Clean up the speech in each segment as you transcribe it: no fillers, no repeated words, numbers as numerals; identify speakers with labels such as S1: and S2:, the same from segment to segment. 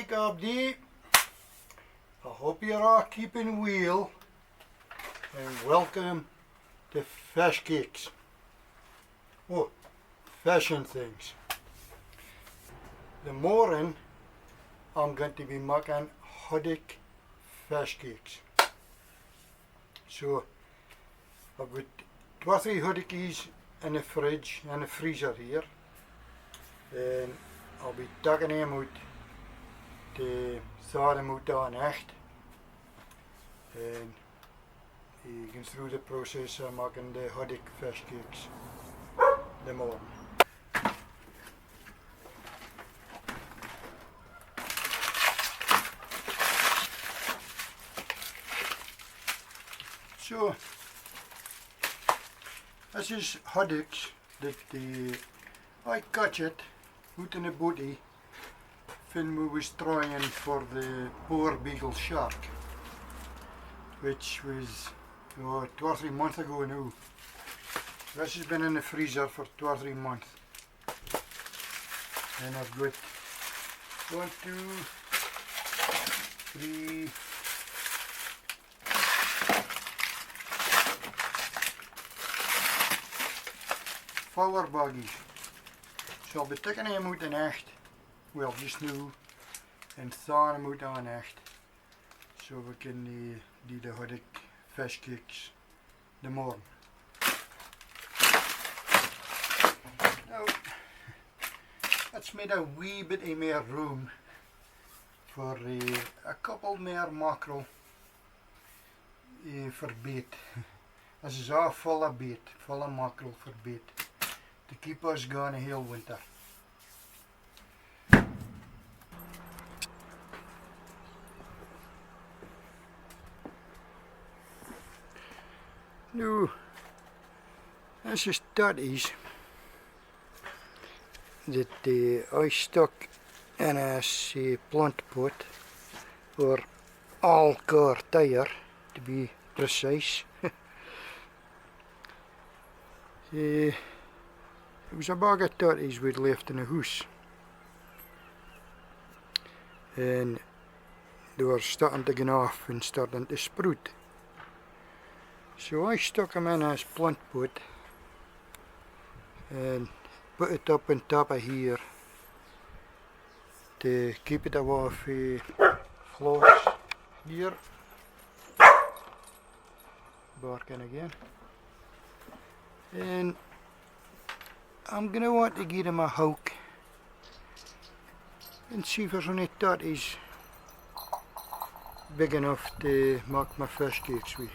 S1: like Abdi. I hope you're all keeping well, and welcome to Fishcakes. Oh, FISHnTHINGS. The morning I'm going to be making Haddock Fishcakes. So I've got 2 or 3 Haddockies in the fridge and the freezer here, and I'll be taking them out to thaw them out overnight, and you can through the process of making the Haddock Fishcakes in the morning. So this is haddocks that I catch it out in the body when we was trying for the poor beagle shark, which was 2 or 3 months ago now. This has been in the freezer for 2 or 3 months, and I've got 1, 2, 3, 4 baggies. So I'll be taking them out in echt, well just now, and thawing them out on echt, so we can do the Haddock Fishcakes in the morning. Now, let's make a wee bit of more room for a couple more mackerel for bait. This is all full of bait, full of mackerel for bait, to keep us going the whole winter. Now, this is tatties that I stuck in a plant pot, or kintakintyea to be precise. It was a bag of tatties we'd left in the house, and they were starting to get off and starting to sprout. So I stuck them in this plant pot and put it up on top of here to keep it away from flies. Here, barking again. And I'm going to want to give them a hook and see if there's any tatties big enough to make my fish cakes with.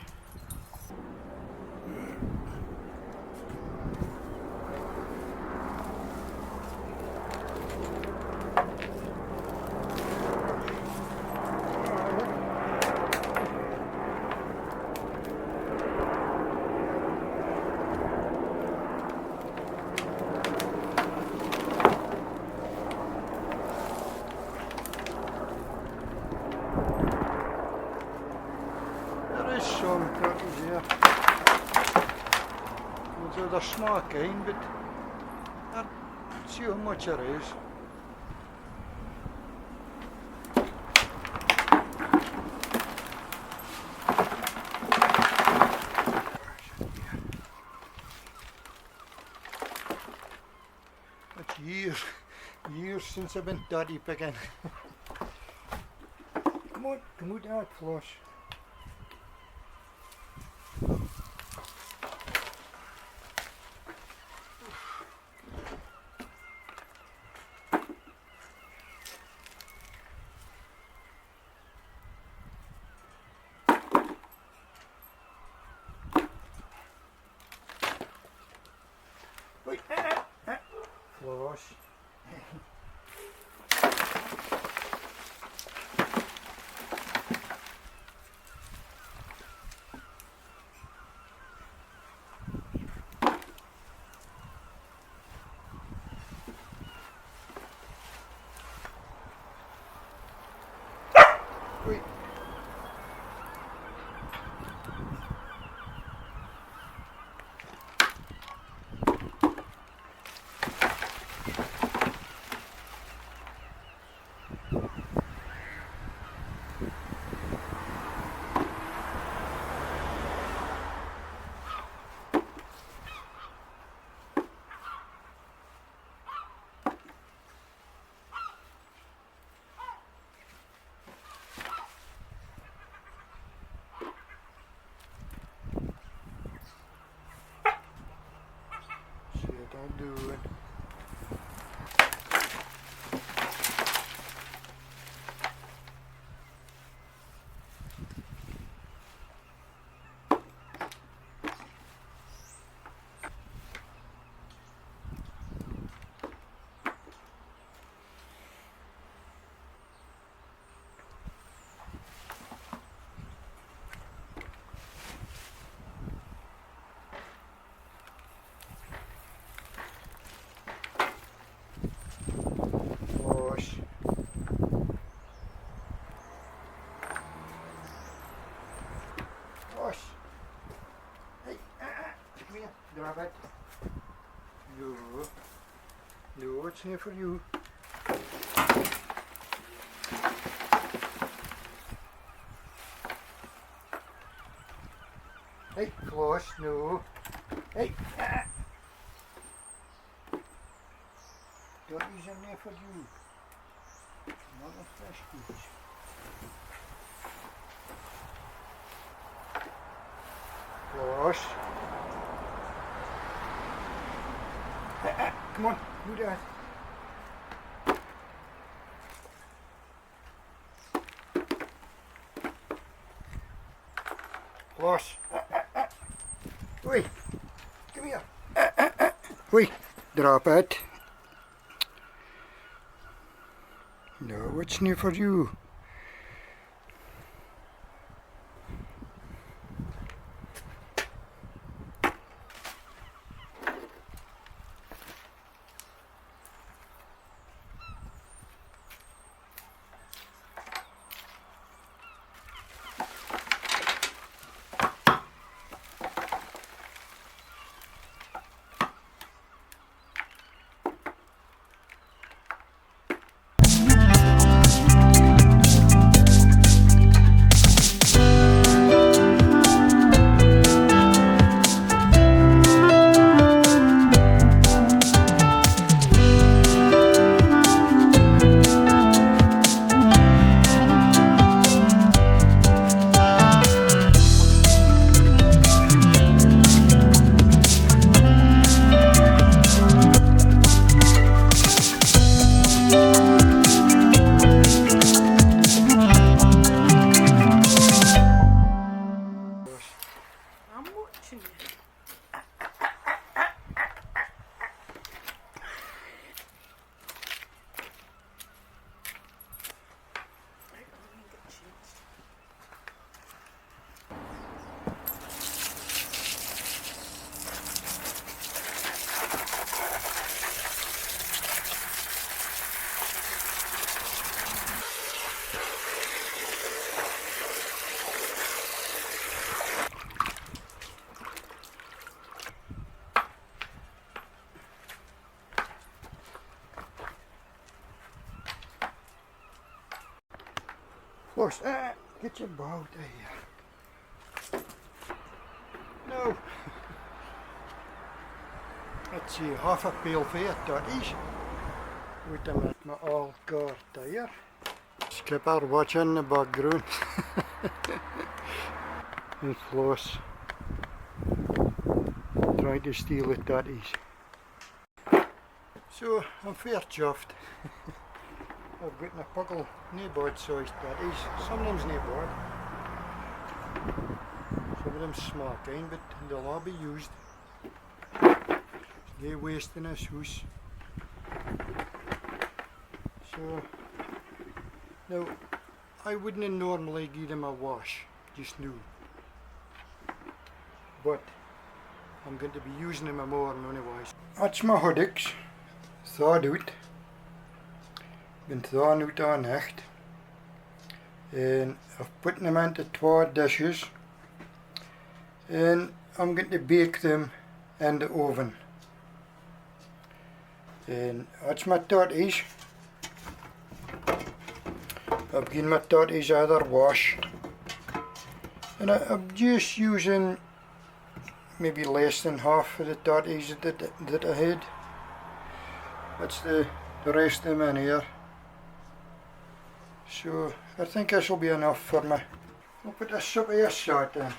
S1: Some turtles here. So they're small kind, but let's see how much there is. It's years since I've been tatty picking. Come out that flush. Wait, flush. Wait. I'll do it. Gosh. Hey, come here, grab it. No, no, it's not for you. Hey, close, no. Hey, don't use them there for you. Not a fresh goose. Close. Come on, do that. Close. Oi, come here. Oi, drop it. No, it's new for you. Close. Get your boat here. No. Let's see, half a pail vet, dat is. With them at my old car tire. Skipper watching in the background. And Floss trying to steal it, that is. So, I'm fair chuffed. I've got a puckle, no bad sized tatties, sometimes no bad. Some of them small kind, but they'll all be used. No waste in this house. So, now, I wouldn't normally give them a wash, just new. But, I'm going to be using them more anyways. That's my haddocks, thawed out. Ben thawing out aan echt. And I've put them into 2 dishes. And I'm going to bake them in the oven. And that's my tatties. I've given my tatties another wash. And I'm just using maybe less than half of the tatties that I had. That's the rest of them in here. So I think this will be enough for me. I'll put this up here short in.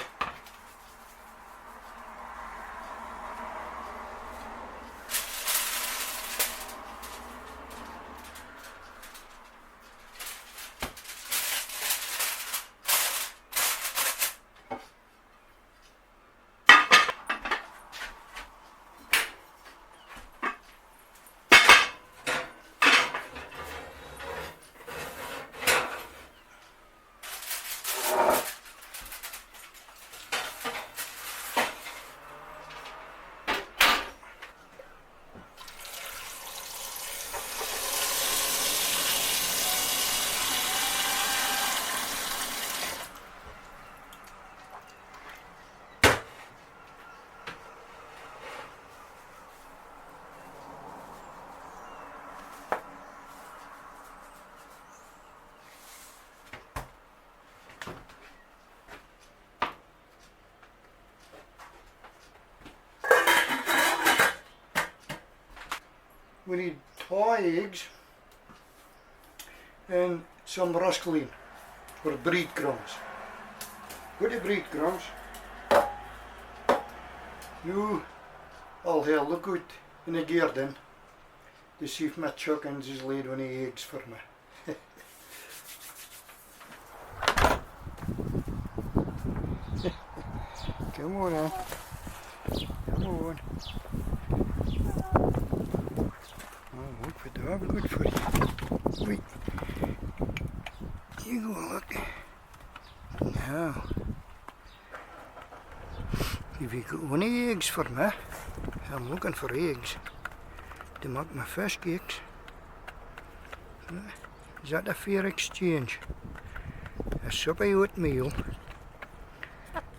S1: we need 2 eggs and some rascaline or breadcrumbs. With the breadcrumbs, nu al heel look goed in de garden. Dus see if my chickens is laid on the eggs for me. Come on then. Come on. Oh, look for that, good for you. Wait. You go look. Now. If you got any eggs for me, I'm looking for eggs to make my fish cakes. Is that a fair exchange? A sup of oatmeal,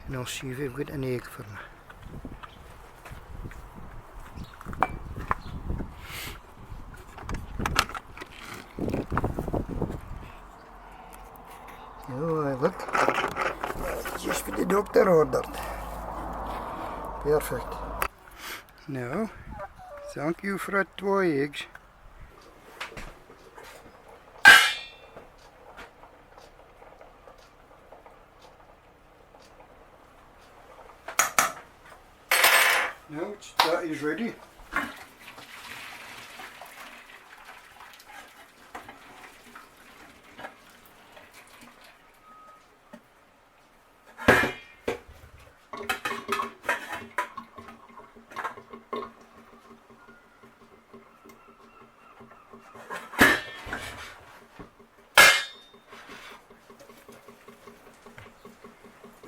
S1: and I'll see if you've got an egg for me. Oh, look, just what the doctor ordered. Perfect. Now, thank you for that 2 eggs. Now that is ready.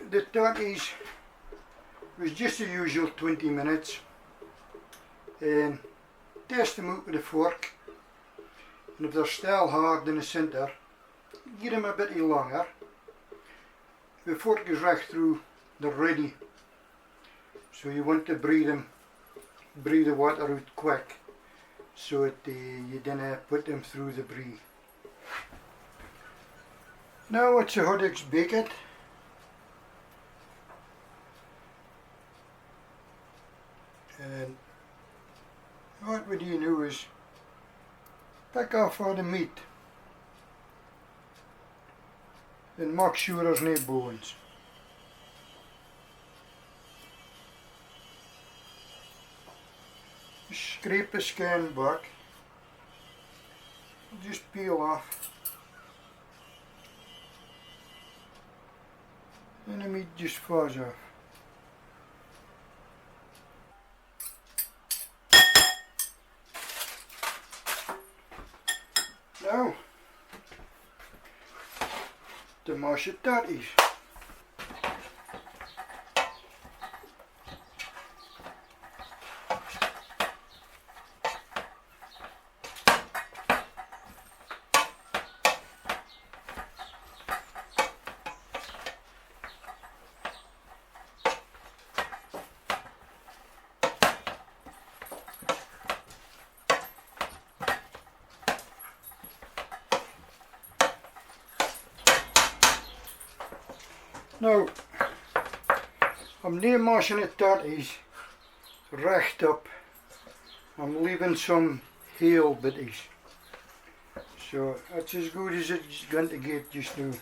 S1: The tatties was just the usual 20 minutes, and test them out with a fork, and if they're still hard in the centre, give them a bit longer. If the fork is right through, they're ready, so you want to breathe the water out quick, so that you don't put them through the brie. Now it's a Haddock's bacon. And what we do is pick off all the meat and make sure there's no bones. Scrape the skin back, just peel off, and the meat just falls off. Now, to mash the tatties. Now, I'm not mashing the tatties recht up. I'm leaving some heel bitties. So that's as good as it's going to get just now.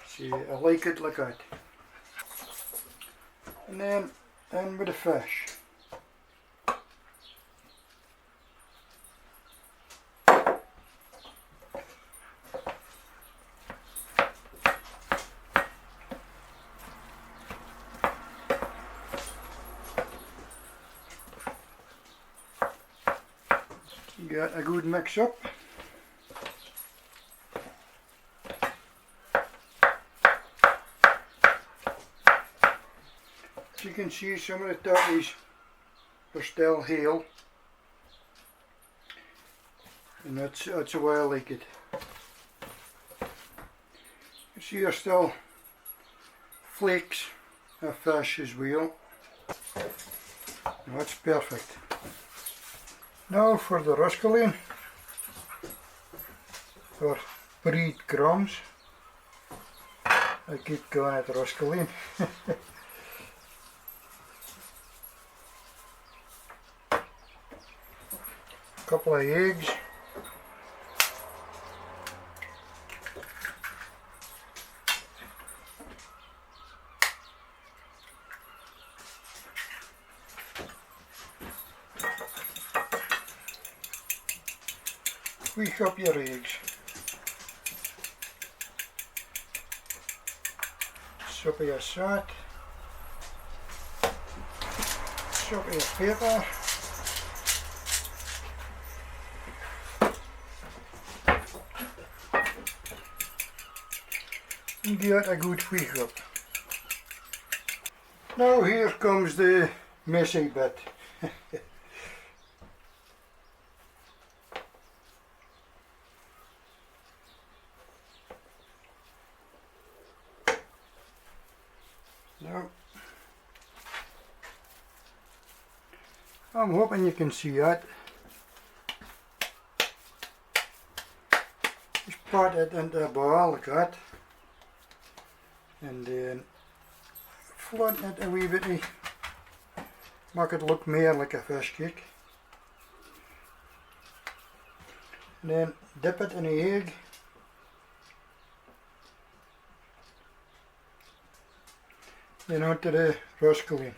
S1: See, I like it like that. And then in with the fish. Got a good mix up. As you can see, some of the tatties are still heel, and that's the way I like it. You see there's still flakes of fish as well. That's perfect. Now for the rascaline, or breadcrumbs. I keep calling it rascaline. couple of eggs. Squeeze up your eggs. Sop of your salt. Sop of your pepper. And give it a good squeeze up. Now here comes the messy bit. Now, I'm hoping you can see that. Just put it into a bowl like that, and then flatten it a wee bit, make it look more like a fish cake. And then dip it in the egg. Then onto the roskillion.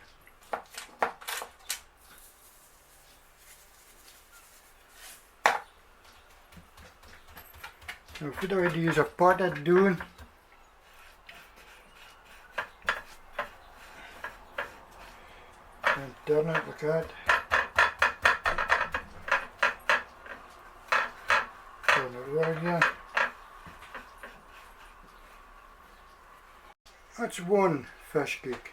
S1: Now if you already use a pot at doing, and turn it like that. Turn it over again. That's one fish cake.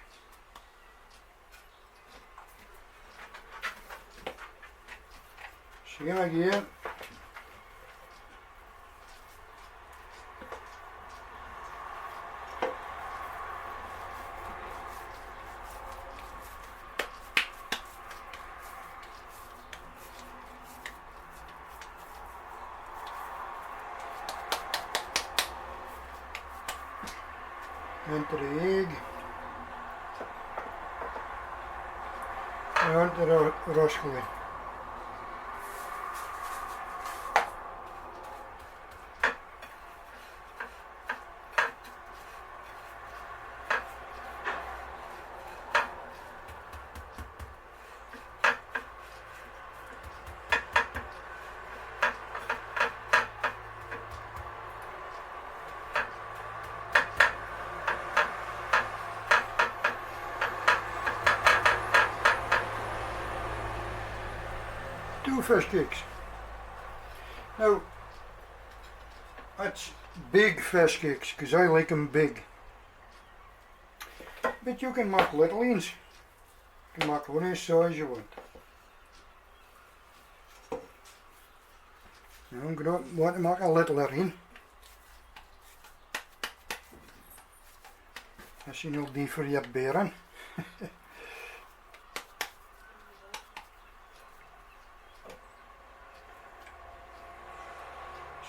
S1: Same again. Into the egg. And onto the roskillion. Two fish cakes. Now, that's big fish cakes because I like them big. But you can make little ones. You can make any size you want. Now I'm going to want to make a littler one. As you know, die for your beren.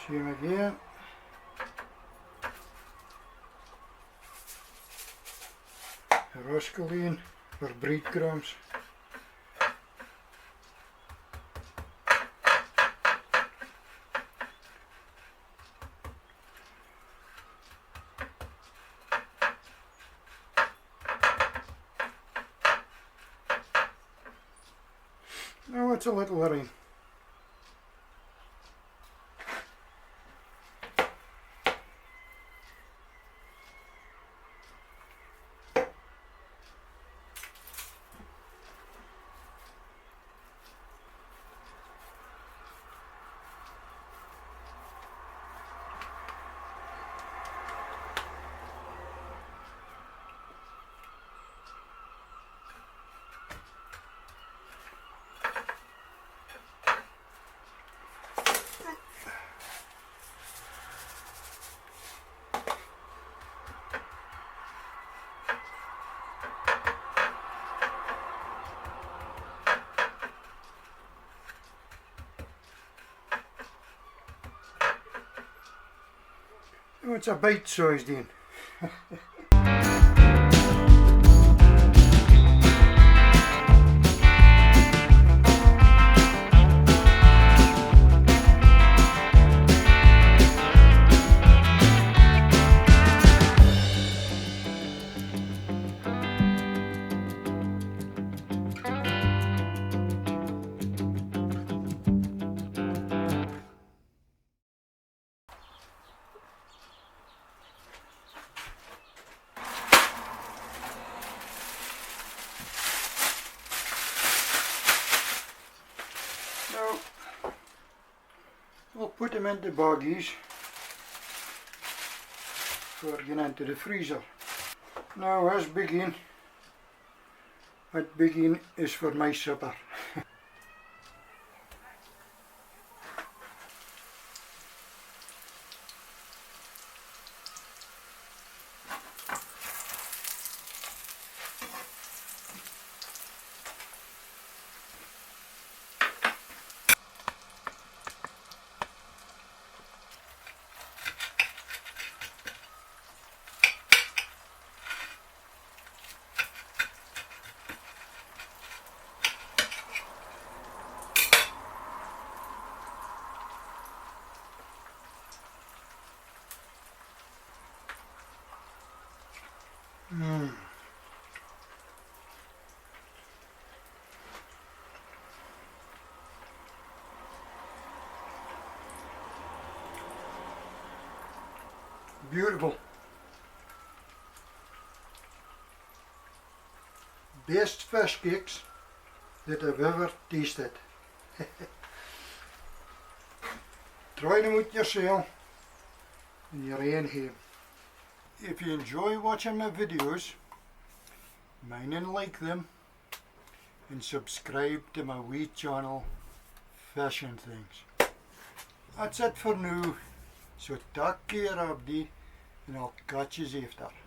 S1: Same again. A roskillion for breadcrumbs. Now it's a little rain. Oh, it's a bite-sized one. I'll put them into baggies for going into the freezer. Now as begin, that begin is for my supper. Beautiful. Best fish cakes that I've ever tasted. Try them out yourself in your own home. If you enjoy watching my videos, mind and like them and subscribe to my wee channel FISHnTHINGS. That's it for now, so take care of die and I'll catch you after.